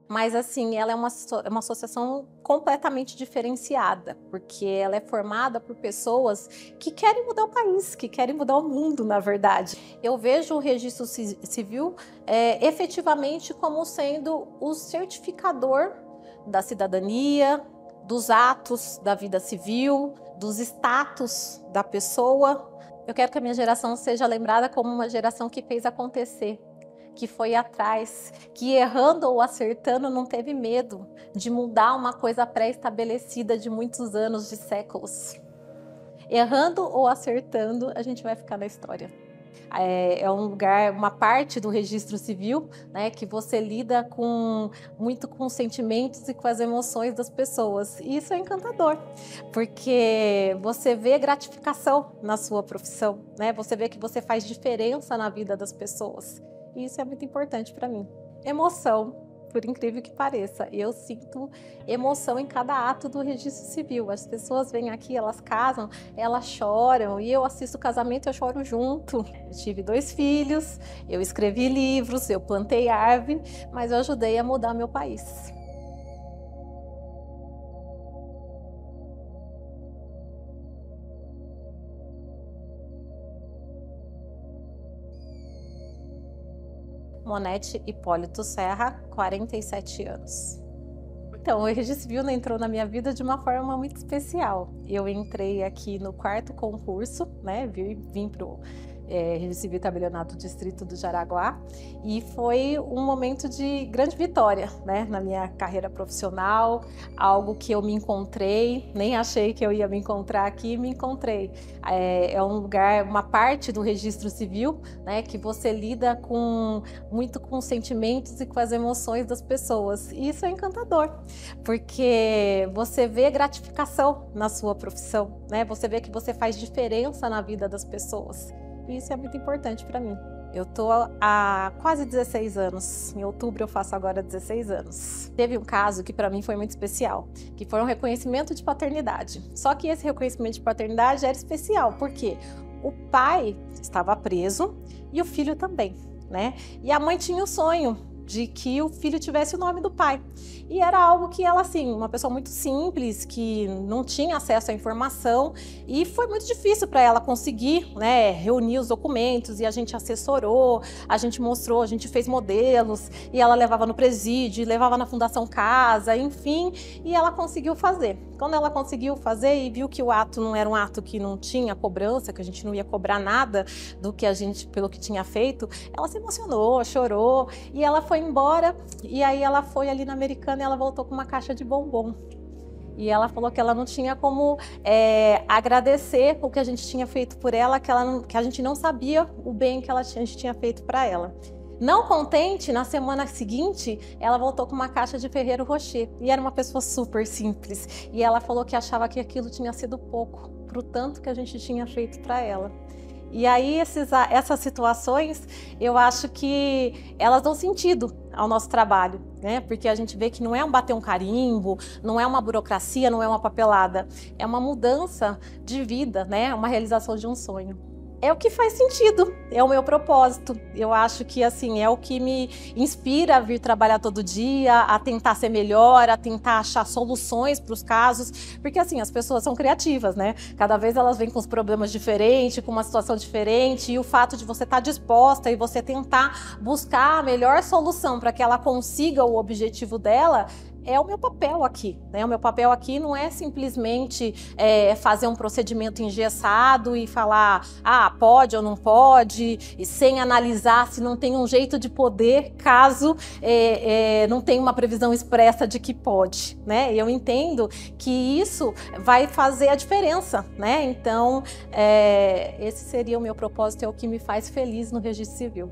Mas assim, ela é uma associação completamente diferenciada, porque ela é formada por pessoas que querem mudar o país, que querem mudar o mundo, na verdade. Eu vejo o registro civil efetivamente como sendo o certificador da cidadania, dos atos da vida civil, dos status da pessoa. Eu quero que a minha geração seja lembrada como uma geração que fez acontecer, que foi atrás, que errando ou acertando não teve medo de mudar uma coisa pré-estabelecida de muitos anos, de séculos. Errando ou acertando, a gente vai ficar na história. É um lugar, uma parte do registro civil, né, que você lida muito com os sentimentos e com as emoções das pessoas. E isso é encantador, porque você vê gratificação na sua profissão, né? Você vê que você faz diferença na vida das pessoas. E isso é muito importante para mim. Emoção, por incrível que pareça. Eu sinto emoção em cada ato do registro civil. As pessoas vêm aqui, elas casam, elas choram. E eu assisto o casamento e eu choro junto. Eu tive 2 filhos, eu escrevi livros, eu plantei árvore, mas eu ajudei a mudar meu país. Monete Hipólito Serra, 47 anos. Então, o registro civil entrou na minha vida de uma forma muito especial. Eu entrei aqui no 4º concurso, né? Vim para o registro civil tabelionato do distrito do Jaraguá, e foi um momento de grande vitória, né? Na minha carreira profissional, algo que eu me encontrei, nem achei que eu ia me encontrar aqui, me encontrei. É um lugar, uma parte do registro civil, né? Que você lida muito com os sentimentos e com as emoções das pessoas. E isso é encantador, porque você vê gratificação na sua profissão, né? Você vê que você faz diferença na vida das pessoas. E isso é muito importante para mim. Eu tô há quase 16 anos. Em outubro eu faço agora 16 anos. Teve um caso que para mim foi muito especial, que foi um reconhecimento de paternidade. Só que esse reconhecimento de paternidade era especial, porque o pai estava preso e o filho também, né? E a mãe tinha o sonho de que o filho tivesse o nome do pai. E era algo que ela, assim, uma pessoa muito simples, que não tinha acesso à informação, e foi muito difícil para ela conseguir, né, reunir os documentos, e a gente assessorou, a gente mostrou, a gente fez modelos, e ela levava no presídio, levava na Fundação Casa, enfim, e ela conseguiu fazer. Quando ela conseguiu fazer e viu que o ato não era um ato que não tinha cobrança, que a gente não ia cobrar nada do que a gente, pelo que tinha feito, ela se emocionou, chorou, e ela foi embora, e aí ela foi ali na Americana e ela voltou com uma caixa de bombom. E ela falou que ela não tinha como agradecer o que a gente tinha feito por ela, que a gente não sabia o bem que a gente tinha feito para ela. Não contente, na semana seguinte, ela voltou com uma caixa de Ferrero Rocher. E era uma pessoa super simples. E ela falou que achava que aquilo tinha sido pouco, pro tanto que a gente tinha feito para ela. E aí essas situações, eu acho que elas dão sentido ao nosso trabalho, né? Porque a gente vê que não é bater um carimbo, não é uma burocracia, não é uma papelada, é uma mudança de vida, né? Uma realização de um sonho. É o que faz sentido, é o meu propósito. Eu acho que assim é o que me inspira a vir trabalhar todo dia, a tentar ser melhor, a tentar achar soluções para os casos, porque assim as pessoas são criativas, né? Cada vez elas vêm com os problemas diferentes, com uma situação diferente, e o fato de você estar disposta e você tentar buscar a melhor solução para que ela consiga o objetivo dela, é o meu papel aqui, né? O meu papel aqui não é simplesmente fazer um procedimento engessado e falar, pode ou não pode, e sem analisar se não tem um jeito de poder, caso não tenha uma previsão expressa de que pode, né? Eu entendo que isso vai fazer a diferença, né? Então, esse seria o meu propósito, é o que me faz feliz no registro civil.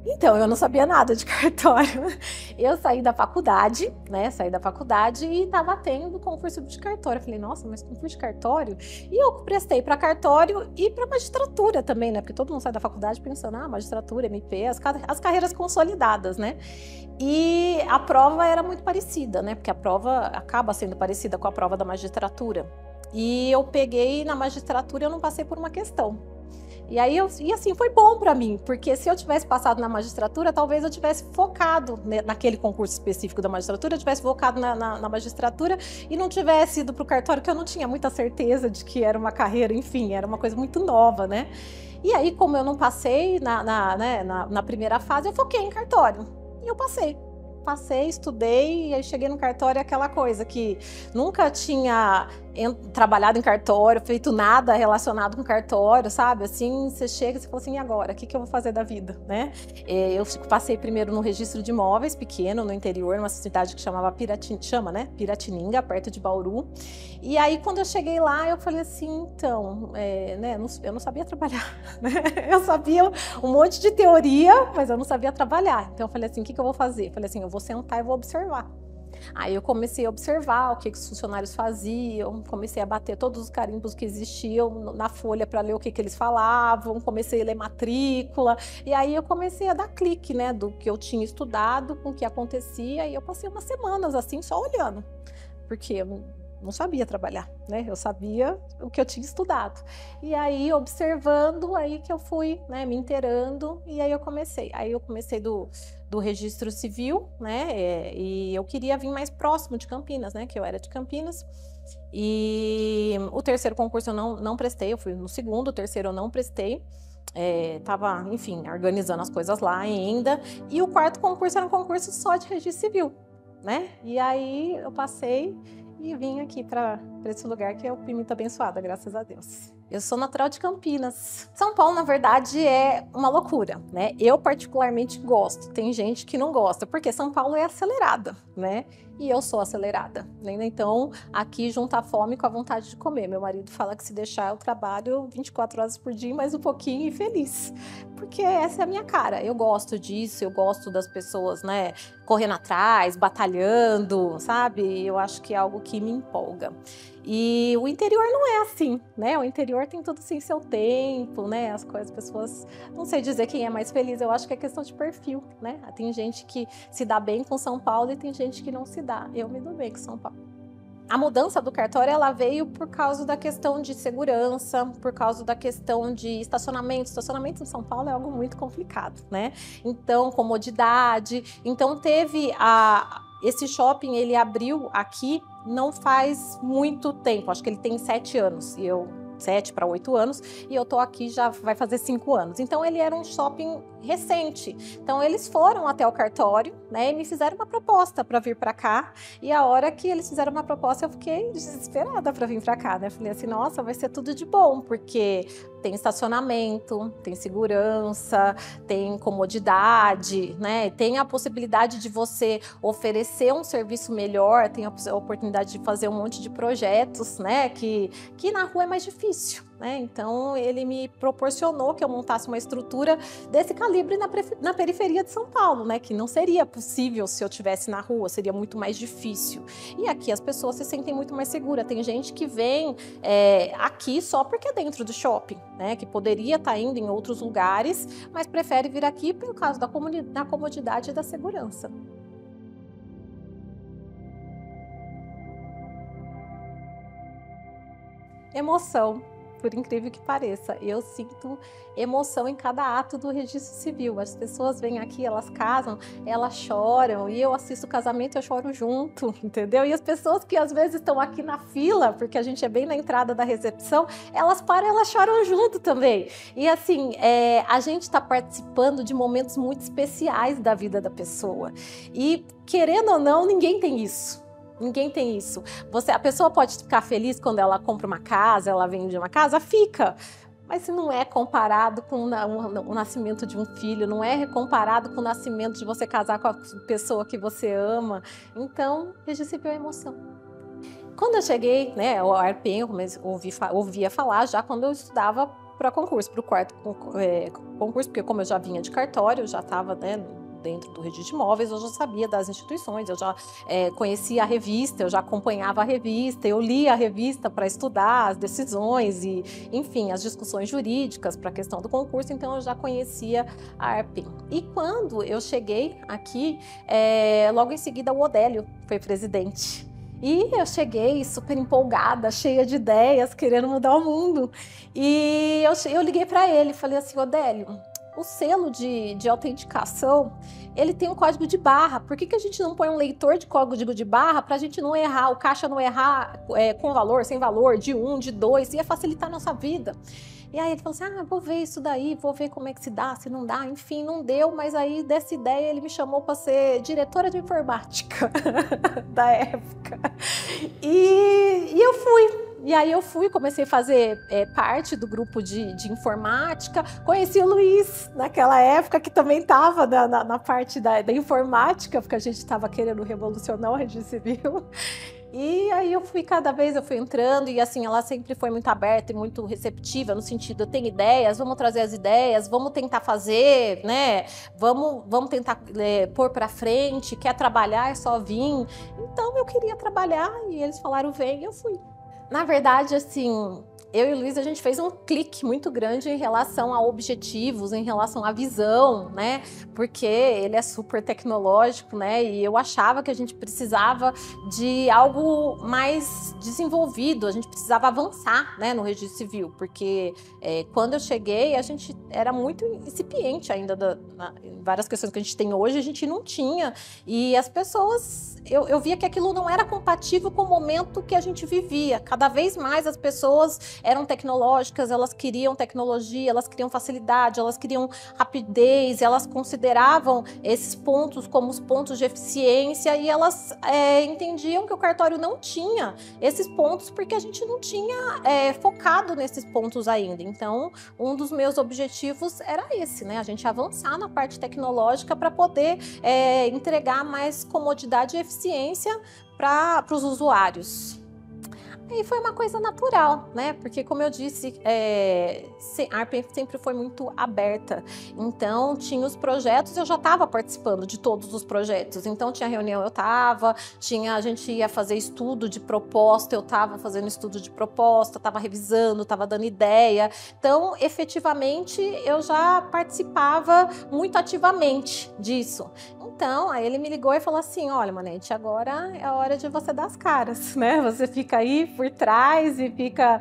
Então, eu não sabia nada de cartório. Eu saí da faculdade, né? Saí da faculdade e estava tendo concurso de cartório. Eu falei, nossa, mas concurso de cartório? E eu prestei para cartório e para magistratura também, né? Porque todo mundo sai da faculdade pensando, magistratura, MP, as carreiras consolidadas, né? E a prova era muito parecida, né? Porque a prova acaba sendo parecida com a prova da magistratura. E eu peguei na magistratura, eu não passei por uma questão. E assim, foi bom para mim, porque se eu tivesse passado na magistratura, talvez eu tivesse focado naquele concurso específico da magistratura, eu tivesse focado na magistratura e não tivesse ido para o cartório, que eu não tinha muita certeza de que era uma carreira, enfim, era uma coisa muito nova, né? E aí, como eu não passei na primeira fase, eu foquei em cartório. E eu passei. Passei, estudei, e aí cheguei no cartório, aquela coisa que nunca tinha trabalhado em cartório, feito nada relacionado com cartório, sabe? Assim, você chega e você fala assim, e agora? O que eu vou fazer da vida, né? Eu passei primeiro no registro de imóveis, pequeno, no interior, numa cidade que chamava Piratininga, perto de Bauru. E aí, quando eu cheguei lá, eu falei assim, então, né, eu não sabia trabalhar, né? Eu sabia um monte de teoria, mas eu não sabia trabalhar. Então, eu falei assim, o que eu vou fazer? Eu falei assim, eu vou sentar e vou observar. Aí eu comecei a observar o que os funcionários faziam, comecei a bater todos os carimbos que existiam na folha para ler o que eles falavam, comecei a ler matrícula, e aí eu comecei a dar clique, né, do que eu tinha estudado, com o que acontecia, e eu passei umas semanas assim, só olhando, porque eu não sabia trabalhar, né? Eu sabia o que eu tinha estudado. E aí, observando, aí que eu fui, né, me inteirando, e aí eu comecei. Aí eu comecei do registro civil, né? E eu queria vir mais próximo de Campinas, né? Que eu era de Campinas. E o terceiro concurso eu não prestei, eu fui no segundo, o terceiro eu não prestei. Tava, enfim, organizando as coisas lá ainda. E o quarto concurso era um concurso só de registro civil, né? E aí eu passei e vim aqui para esse lugar que eu fui muito abençoada, graças a Deus. Eu sou natural de Campinas. São Paulo, na verdade, é uma loucura, né? Eu particularmente gosto. Tem gente que não gosta, porque São Paulo é acelerada, né? E eu sou acelerada, né? Então, aqui junta a fome com a vontade de comer. Meu marido fala que se deixar eu trabalho 24 horas por dia, mais um pouquinho e feliz. Porque essa é a minha cara. Eu gosto disso, eu gosto das pessoas, né? Correndo atrás, batalhando, sabe? Eu acho que é algo que me empolga. E o interior não é assim, né? O interior tem tudo assim seu tempo, né? As pessoas, não sei dizer quem é mais feliz, eu acho que é questão de perfil, né? Tem gente que se dá bem com São Paulo e tem gente que não se dá. Eu me dou bem com São Paulo. A mudança do cartório, ela veio por causa da questão de segurança, por causa da questão de estacionamento. Estacionamento em São Paulo é algo muito complicado, né? Então, comodidade. Então, esse shopping, ele abriu aqui não faz muito tempo, acho que ele tem 7 anos, 7 para 8 anos, e eu tô aqui já vai fazer 5 anos. Então ele era um shopping recente. Então eles foram até o cartório, né, e me fizeram uma proposta para vir para cá. E a hora que eles fizeram uma proposta, eu fiquei desesperada para vir para cá, né? Falei assim, nossa, vai ser tudo de bom, porque tem estacionamento, tem segurança, tem comodidade, né? Tem a possibilidade de você oferecer um serviço melhor, tem a oportunidade de fazer um monte de projetos, né? Que na rua é mais difícil, né? Então ele me proporcionou que eu montasse uma estrutura desse calibre na periferia de São Paulo, né? Que não seria possível se eu estivesse na rua, seria muito mais difícil. E aqui as pessoas se sentem muito mais seguras. Tem gente que vem aqui só porque é dentro do shopping, né? Que poderia estar indo em outros lugares, mas prefere vir aqui por causa da comodidade e da segurança. Emoção, por incrível que pareça. Eu sinto emoção em cada ato do registro civil. As pessoas vêm aqui, elas casam, elas choram, e eu assisto o casamento e eu choro junto, entendeu? E as pessoas que às vezes estão aqui na fila, porque a gente é bem na entrada da recepção, elas param, elas choram junto também. E assim, a gente está participando de momentos muito especiais da vida da pessoa. E querendo ou não, ninguém tem isso. Ninguém tem isso. A pessoa pode ficar feliz quando ela compra uma casa, ela vende uma casa, fica. Mas não é comparado com o nascimento de um filho, não é comparado com o nascimento de você casar com a pessoa que você ama. Então, registro civil é emoção. Quando eu cheguei, né, o ARPEM, eu ouvia falar já quando eu estudava para concurso, para o quarto concurso, porque como eu já vinha de cartório, eu já estava, né, dentro do registro de imóveis, eu já sabia das instituições, eu já conhecia a revista, eu já acompanhava a revista, eu lia a revista para estudar as decisões e, enfim, as discussões jurídicas para a questão do concurso, então eu já conhecia a ARPEM. E quando eu cheguei aqui, logo em seguida o Odélio foi presidente. E eu cheguei super empolgada, cheia de ideias, querendo mudar o mundo. E eu liguei para ele, falei assim, Odélio, o selo de autenticação, ele tem um código de barra. Por que a gente não põe um leitor de código de barra para a gente não errar, o caixa não errar com valor, sem valor, de 1, de 2, ia facilitar a nossa vida. E aí ele falou assim, vou ver isso daí, vou ver como é que se dá, se não dá, enfim, não deu, mas aí dessa ideia ele me chamou para ser diretora de informática da época. E eu fui. E aí eu fui, comecei a fazer parte do grupo de informática, conheci o Luiz naquela época, que também estava na parte da informática, porque a gente estava querendo revolucionar o registro civil. E aí cada vez eu fui entrando, e assim, ela sempre foi muito aberta e muito receptiva, no sentido, eu tenho ideias, vamos trazer as ideias, vamos tentar fazer, né? Vamos tentar pôr para frente, quer trabalhar, é só vir. Então eu queria trabalhar e eles falaram, vem, e eu fui. Na verdade, assim, eu e o Luiz, a gente fez um clique muito grande em relação a objetivos, em relação à visão, né? Porque ele é super tecnológico, né? E eu achava que a gente precisava de algo mais desenvolvido, a gente precisava avançar, né, no registro civil, porque quando eu cheguei, a gente era muito incipiente ainda, várias questões que a gente tem hoje, a gente não tinha. E as pessoas, eu via que aquilo não era compatível com o momento que a gente vivia. Cada vez mais as pessoas eram tecnológicas, elas queriam tecnologia, elas queriam facilidade, elas queriam rapidez, elas consideravam esses pontos como os pontos de eficiência, e elas entendiam que o cartório não tinha esses pontos porque a gente não tinha focado nesses pontos ainda. Então, um dos meus objetivos era esse, né? A gente avançar na parte tecnológica para poder entregar mais comodidade e eficiência para os usuários. E foi uma coisa natural, né? Porque, como eu disse, a Arpen sempre foi muito aberta. Então, tinha os projetos, eu já estava participando de todos os projetos. Então, tinha reunião, eu estava, a gente ia fazer estudo de proposta, eu estava fazendo estudo de proposta, estava revisando, estava dando ideia. Então, efetivamente, eu já participava muito ativamente disso. Então, aí ele me ligou e falou assim, olha, Manete, agora é a hora de você dar as caras, né? Você fica aí por trás e fica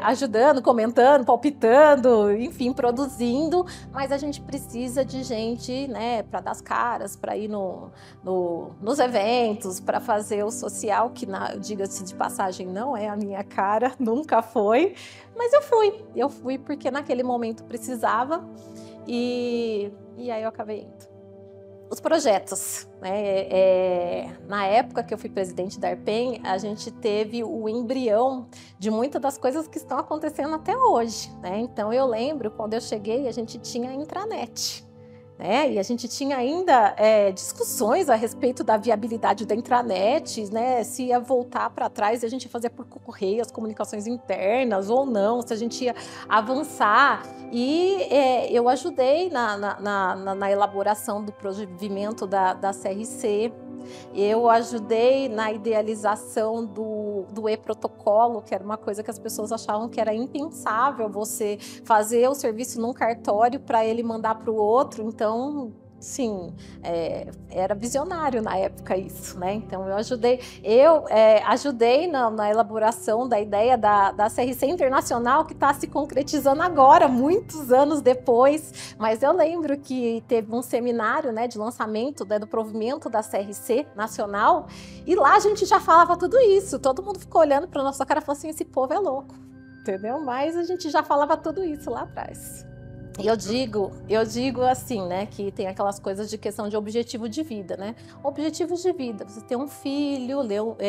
ajudando, comentando, palpitando, enfim, produzindo, mas a gente precisa de gente, né, para dar as caras, para ir nos eventos, para fazer o social, que, diga-se de passagem, não é a minha cara, nunca foi, mas eu fui porque naquele momento precisava, e aí eu acabei indo. Os projetos, né? Na época que eu fui presidente da Arpen, a gente teve o embrião de muitas das coisas que estão acontecendo até hoje, né? Então eu lembro, quando eu cheguei, a gente tinha a intranet, né? E a gente tinha ainda discussões a respeito da viabilidade da intranet, né? Se ia voltar para trás, se a gente ia fazer por correio as comunicações internas ou não, se a gente ia avançar. E eu ajudei na elaboração do provimento da CRC. Eu ajudei na idealização do e-protocolo, que era uma coisa que as pessoas achavam que era impensável você fazer o serviço num cartório para ele mandar para o outro. Então, sim, era visionário na época isso, né? Então eu ajudei na elaboração da ideia da CRC Internacional, que está se concretizando agora, muitos anos depois, mas eu lembro que teve um seminário, né, de lançamento, né, do provimento da CRC Nacional, e lá a gente já falava tudo isso, todo mundo ficou olhando para nossa cara e falou assim, esse povo é louco, entendeu? Mas a gente já falava tudo isso lá atrás. E eu digo assim, né, que tem aquelas coisas de questão de objetivo de vida, né? Objetivos de vida, você ter um filho,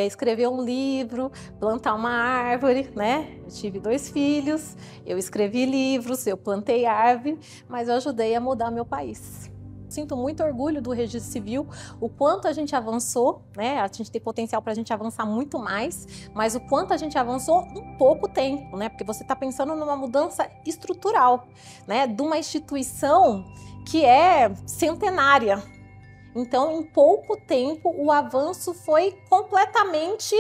escrever um livro, plantar uma árvore, né? Eu tive 2 filhos, eu escrevi livros, eu plantei árvore, mas eu ajudei a mudar meu país. Sinto muito orgulho do registro civil, o quanto a gente avançou, né? A gente tem potencial para a gente avançar muito mais, mas o quanto a gente avançou em pouco tempo, né? Porque você está pensando numa mudança estrutural, né? De uma instituição que é centenária. Então, em pouco tempo, o avanço foi completamente...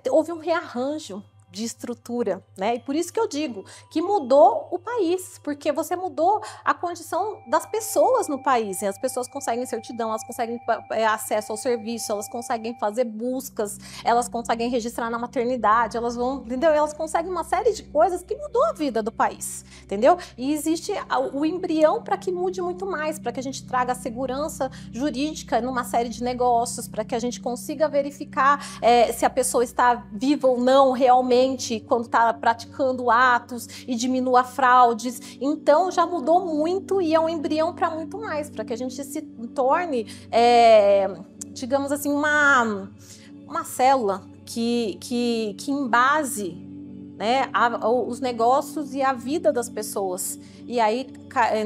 houve um rearranjo. de estrutura, né? E por isso que eu digo que mudou o país, porque você mudou a condição das pessoas no país. As pessoas conseguem certidão, elas conseguem acesso ao serviço, elas conseguem fazer buscas, elas conseguem registrar na maternidade, elas vão, entendeu? Elas conseguem uma série de coisas que mudou a vida do país, entendeu? E existe o embrião para que mude muito mais, para que a gente traga segurança jurídica numa série de negócios, para que a gente consiga verificar se a pessoa está viva ou não realmente quando está praticando atos e diminua fraudes. Então já mudou muito e é um embrião para muito mais, para que a gente se torne, digamos assim, uma célula que embase, né, os negócios e a vida das pessoas. E aí,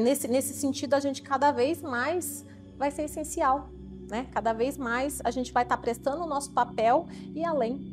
nesse sentido, a gente cada vez mais vai ser essencial, né? Cada vez mais a gente vai estar prestando o nosso papel e além.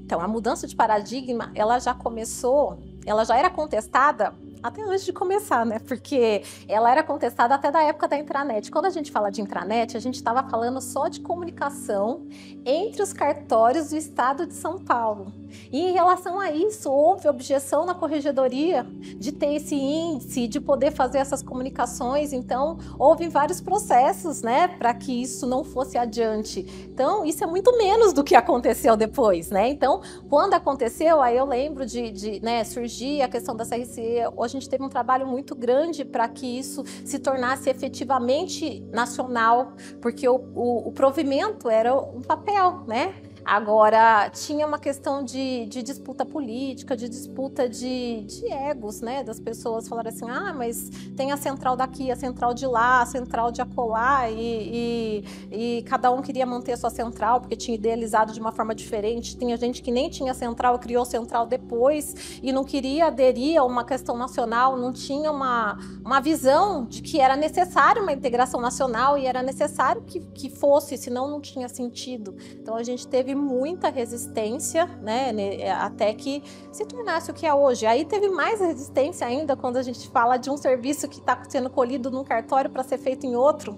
Então, a mudança de paradigma, ela já começou, ela já era contestada até antes de começar, né? Porque ela era contestada até da época da intranet. Quando a gente fala de intranet, a gente estava falando só de comunicação entre os cartórios do estado de São Paulo. E em relação a isso, houve objeção na corregedoria de ter esse índice, de poder fazer essas comunicações. Então, houve vários processos, né, para que isso não fosse adiante. Então, isso é muito menos do que aconteceu depois, né? Então, quando aconteceu, aí eu lembro de surgir a questão da CRC. A gente teve um trabalho muito grande para que isso se tornasse efetivamente nacional, porque o provimento era um papel, né? Agora, tinha uma questão de disputa política, de disputa de egos, né? Das pessoas falarem assim, mas tem a central daqui, a central de lá, a central de acolá, e cada um queria manter a sua central, porque tinha idealizado de uma forma diferente. Tinha gente que nem tinha central, criou central depois, e não queria aderir a uma questão nacional, não tinha uma visão de que era necessário uma integração nacional, e era necessário que fosse, senão não tinha sentido. Então, a gente teve muita resistência, né, até que se tornasse o que é hoje. Aí teve mais resistência ainda quando a gente fala de um serviço que está sendo colhido num cartório para ser feito em outro,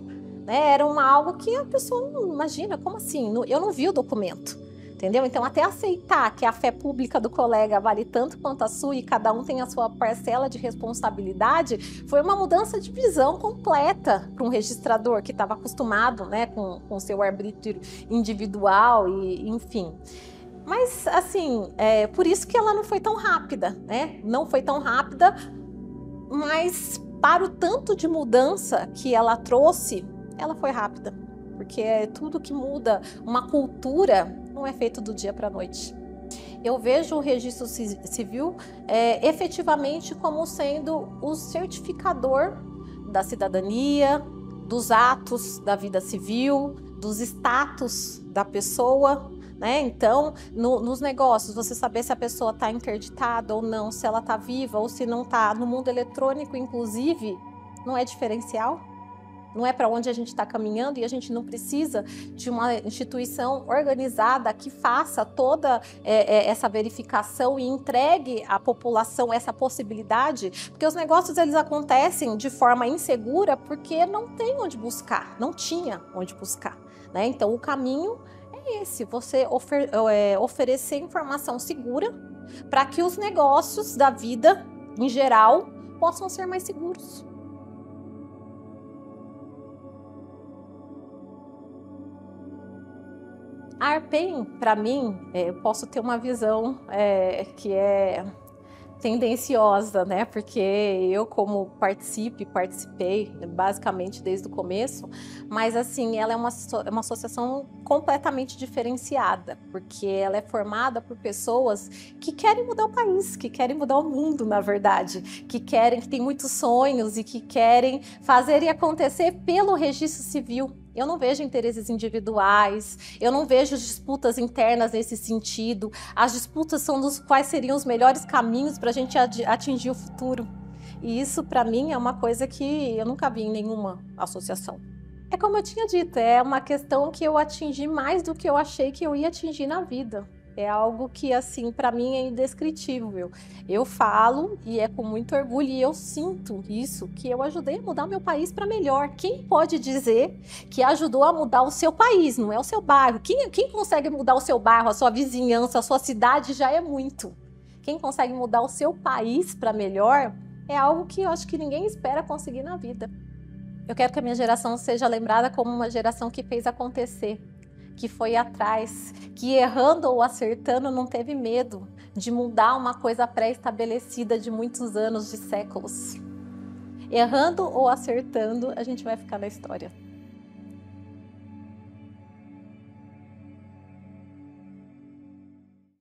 né? Era algo que a pessoa não imagina, como assim? Eu não vi o documento, entendeu? Então, até aceitar que a fé pública do colega vale tanto quanto a sua e cada um tem a sua parcela de responsabilidade, foi uma mudança de visão completa para um registrador que estava acostumado, né, com o seu arbítrio individual e enfim. Mas, assim, por isso que ela não foi tão rápida, né? Não foi tão rápida, mas para o tanto de mudança que ela trouxe, ela foi rápida. Porque tudo que muda, uma cultura, não é feito do dia para a noite. Eu vejo o registro civil efetivamente como sendo o certificador da cidadania, dos atos da vida civil, dos status da pessoa, né? Então, nos negócios, você saber se a pessoa está interditada ou não, se ela está viva ou se não está. No mundo eletrônico, inclusive, não é diferencial? Não é para onde a gente está caminhando, e a gente não precisa de uma instituição organizada que faça toda essa verificação e entregue à população essa possibilidade, porque os negócios eles acontecem de forma insegura porque não tem onde buscar, não tinha onde buscar, né? Então o caminho é esse, você oferecer informação segura para que os negócios da vida em geral possam ser mais seguros. A Arpen, para mim, eu posso ter uma visão que é tendenciosa, né? Porque eu, como participei basicamente desde o começo, mas assim, ela é uma associação completamente diferenciada, porque ela é formada por pessoas que querem mudar o país, que querem mudar o mundo, na verdade, que têm muitos sonhos e que querem fazer e acontecer pelo registro civil. Eu não vejo interesses individuais, eu não vejo disputas internas nesse sentido. As disputas são dos quais seriam os melhores caminhos para a gente atingir o futuro. E isso, para mim, é uma coisa que eu nunca vi em nenhuma associação. É como eu tinha dito, é uma questão que eu atingi mais do que eu achei que eu ia atingir na vida. É algo que, assim, para mim é indescritível. Eu falo e é com muito orgulho e eu sinto isso, que eu ajudei a mudar o meu país para melhor. Quem pode dizer que ajudou a mudar o seu país, não é o seu bairro? Quem consegue mudar o seu bairro, a sua vizinhança, a sua cidade já é muito. Quem consegue mudar o seu país para melhor é algo que eu acho que ninguém espera conseguir na vida. Eu quero que a minha geração seja lembrada como uma geração que fez acontecer, que foi atrás, que errando ou acertando não teve medo de mudar uma coisa pré-estabelecida de muitos anos, de séculos. Errando ou acertando, a gente vai ficar na história.